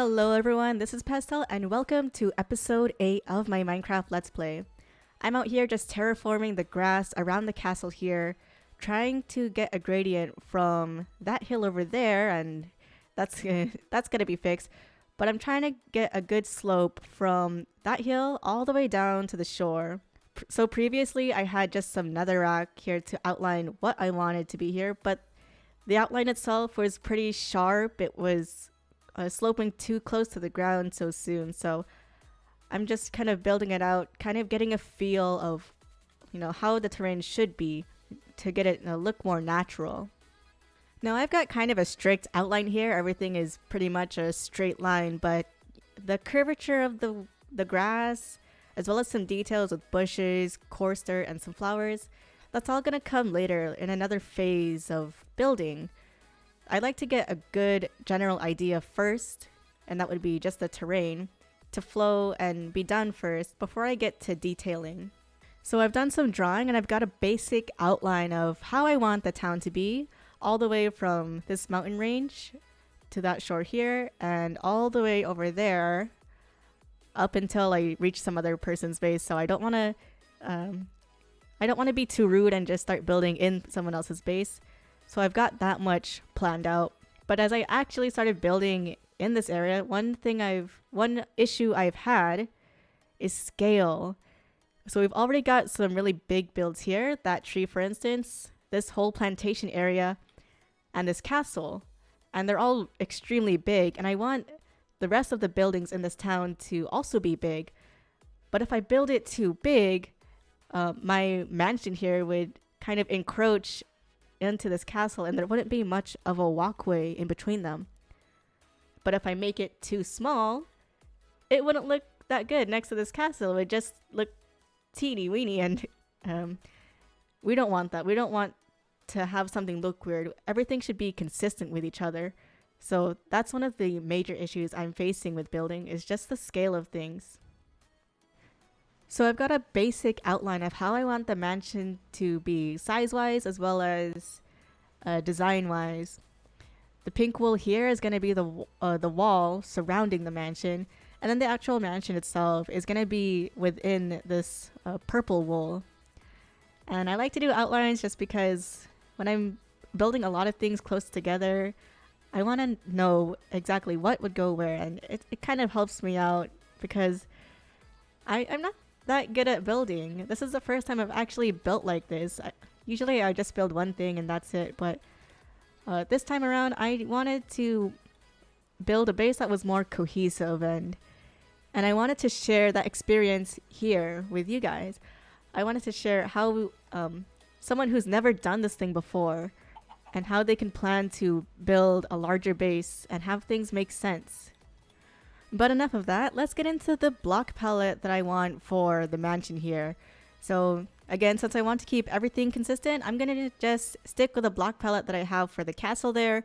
Hello everyone, this is Peztel and welcome to episode 8 of my Minecraft Let's Play. I'm out here just terraforming the grass around the castle here, trying to get a gradient from that hill over there, and that's gonna be fixed. But I'm trying to get a good slope from that hill all the way down to the shore. So previously I had just some netherrack here to outline what I wanted to be here, but the outline itself was pretty sharp. It was sloping too close to the ground so soon, so I'm just kind of building it out, kind of getting a feel of, how the terrain should be to get it to look more natural. Now I've got kind of a strict outline here. Everything is pretty much a straight line, but the curvature of the grass, as well as some details with bushes, coarse dirt, and some flowers, that's all gonna come later in another phase of building. I like to get a good general idea first, and that would be just the terrain, to flow and be done first before I get to detailing. So I've done some drawing and I've got a basic outline of how I want the town to be, all the way from this mountain range to that shore here, and all the way over there up until I reach some other person's base. So I don't want to be too rude and just start building in someone else's base. So I've got that much planned out. But as I actually started building in this area, one issue I've had is scale. So we've already got some really big builds here. That tree, for instance, this whole plantation area, and this castle. And they're all extremely big. And I want the rest of the buildings in this town to also be big. But if I build it too big, my mansion here would kind of encroach into this castle, and there wouldn't be much of a walkway in between them. But if I make it too small, it wouldn't look that good next to this castle. It would just look teeny weeny, and we don't want that. We don't want to have something look weird. Everything should be consistent with each other. So that's one of the major issues I'm facing with building, is just the scale of things. So I've got a basic outline of how I want the mansion to be size-wise as well as design-wise. The pink wool here is going to be the wall surrounding the mansion, and then the actual mansion itself is going to be within this purple wool. And I like to do outlines just because when I'm building a lot of things close together, I want to know exactly what would go where, and it kind of helps me out because I'm not that good at building. This is the first time I've actually built like this. Usually I just build one thing and that's it, but this time around I wanted to build a base that was more cohesive, and I wanted to share that experience here with you guys. I wanted to share how someone who's never done this thing before and how they can plan to build a larger base and have things make sense. But enough of that, let's get into the block palette that I want for the mansion here. So again, since I want to keep everything consistent, I'm gonna just stick with the block palette that I have for the castle there,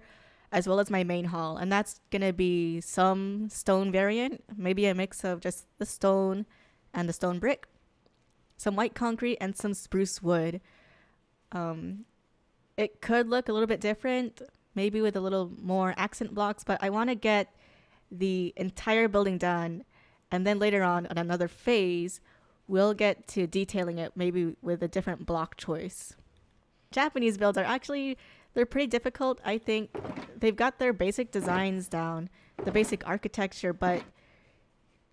as well as my main hall. And that's gonna be some stone variant, maybe a mix of just the stone and the stone brick, some white concrete, and some spruce wood. It could look a little bit different, maybe with a little more accent blocks, but I want to get the entire building done, and then later on another phase we'll get to detailing it, maybe with a different block choice. Japanese builds are they're pretty difficult. I think they've got their basic designs down, the basic architecture, but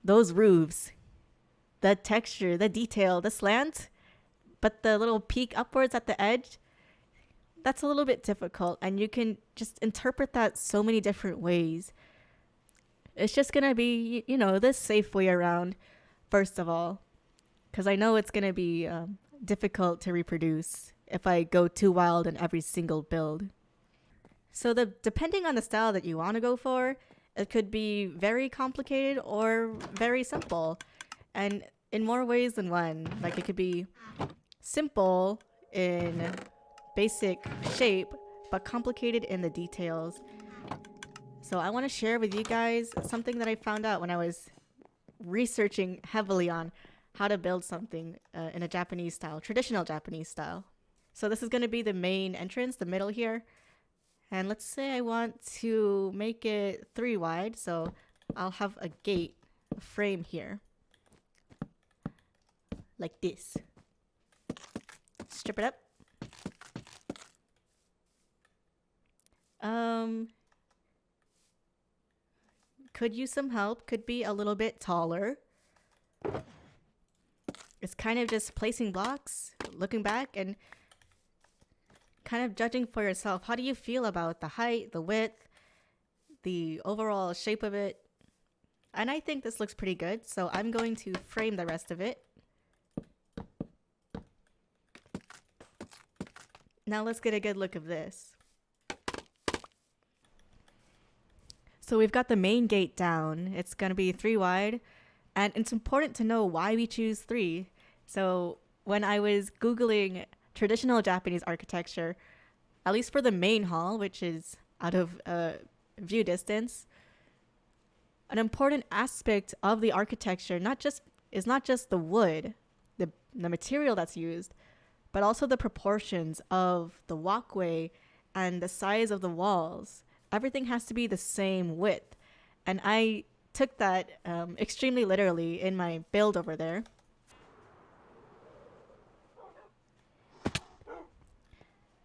those roofs, the texture, the detail, the slant, but the little peak upwards at the edge, that's a little bit difficult, and you can just interpret that so many different ways. It's just gonna be, the safe way around, first of all, because I know it's gonna be difficult to reproduce if I go too wild in every single build. So depending on the style that you want to go for, it could be very complicated or very simple, and in more ways than one. Like, it could be simple in basic shape, but complicated in the details. So I want to share with you guys something that I found out when I was researching heavily on how to build something in a Japanese style, traditional Japanese style. So this is going to be the main entrance, the middle here. And let's say I want to make it 3 wide. So I'll have a gate, a frame here. Like this. Strip it up. Could use some help. Could be a little bit taller. It's kind of just placing blocks, looking back, and kind of judging for yourself. How do you feel about the height, the width, the overall shape of it? And I think this looks pretty good, so I'm going to frame the rest of it. Now let's get a good look of this. So we've got the main gate down. It's going to be 3 wide. And it's important to know why we choose 3. So when I was Googling traditional Japanese architecture, at least for the main hall, which is out of view distance, an important aspect of the architecture is not just the wood, the material that's used, but also the proportions of the walkway and the size of the walls. Everything has to be the same width. And I took that extremely literally in my build over there.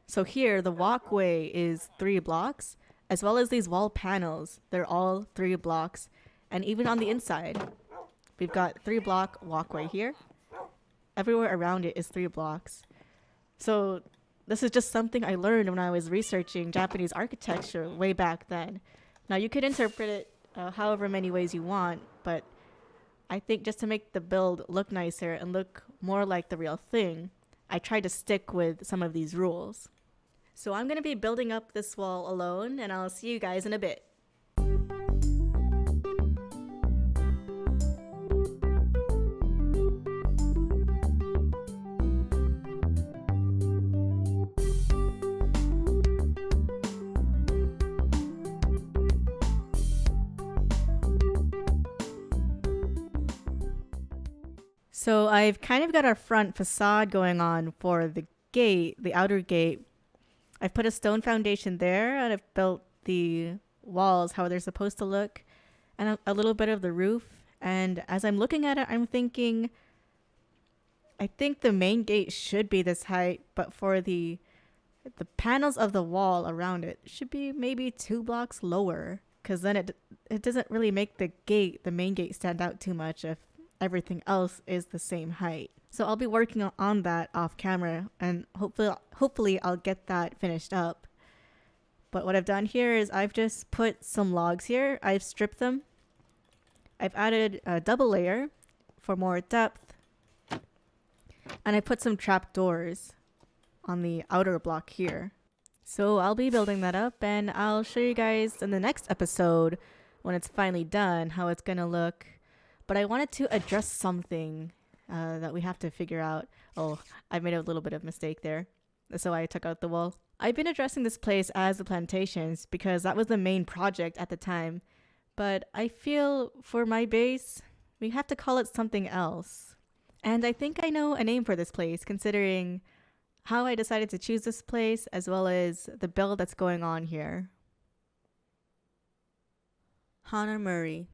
So here, the walkway is 3 blocks, as well as these wall panels. They're all 3 blocks. And even on the inside, we've got 3-block walkway here. Everywhere around it is 3 blocks. So this is just something I learned when I was researching Japanese architecture way back then. Now you could interpret it however many ways you want, but I think just to make the build look nicer and look more like the real thing, I tried to stick with some of these rules. So I'm going to be building up this wall alone, and I'll see you guys in a bit. So I've kind of got our front facade going on for the gate, the outer gate. I've put a stone foundation there, and I've built the walls how they're supposed to look, and a little bit of the roof. And as I'm looking at it, I'm thinking, I think the main gate should be this height, but for the panels of the wall around it should be maybe 2 blocks lower, because then it doesn't really make the main gate stand out too much if everything else is the same height. So I'll be working on that off camera, and hopefully I'll get that finished up. But what I've done here is I've just put some logs here. I've stripped them. I've added a double layer for more depth. And I put some trap doors on the outer block here. So I'll be building that up, and I'll show you guys in the next episode when it's finally done how it's gonna look. But I wanted to address something that we have to figure out. Oh, I made a little bit of mistake there. So I took out the wall. I've been addressing this place as the plantations because that was the main project at the time. But I feel for my base, we have to call it something else. And I think I know a name for this place, considering how I decided to choose this place as well as the build that's going on here. Hanagoyomi.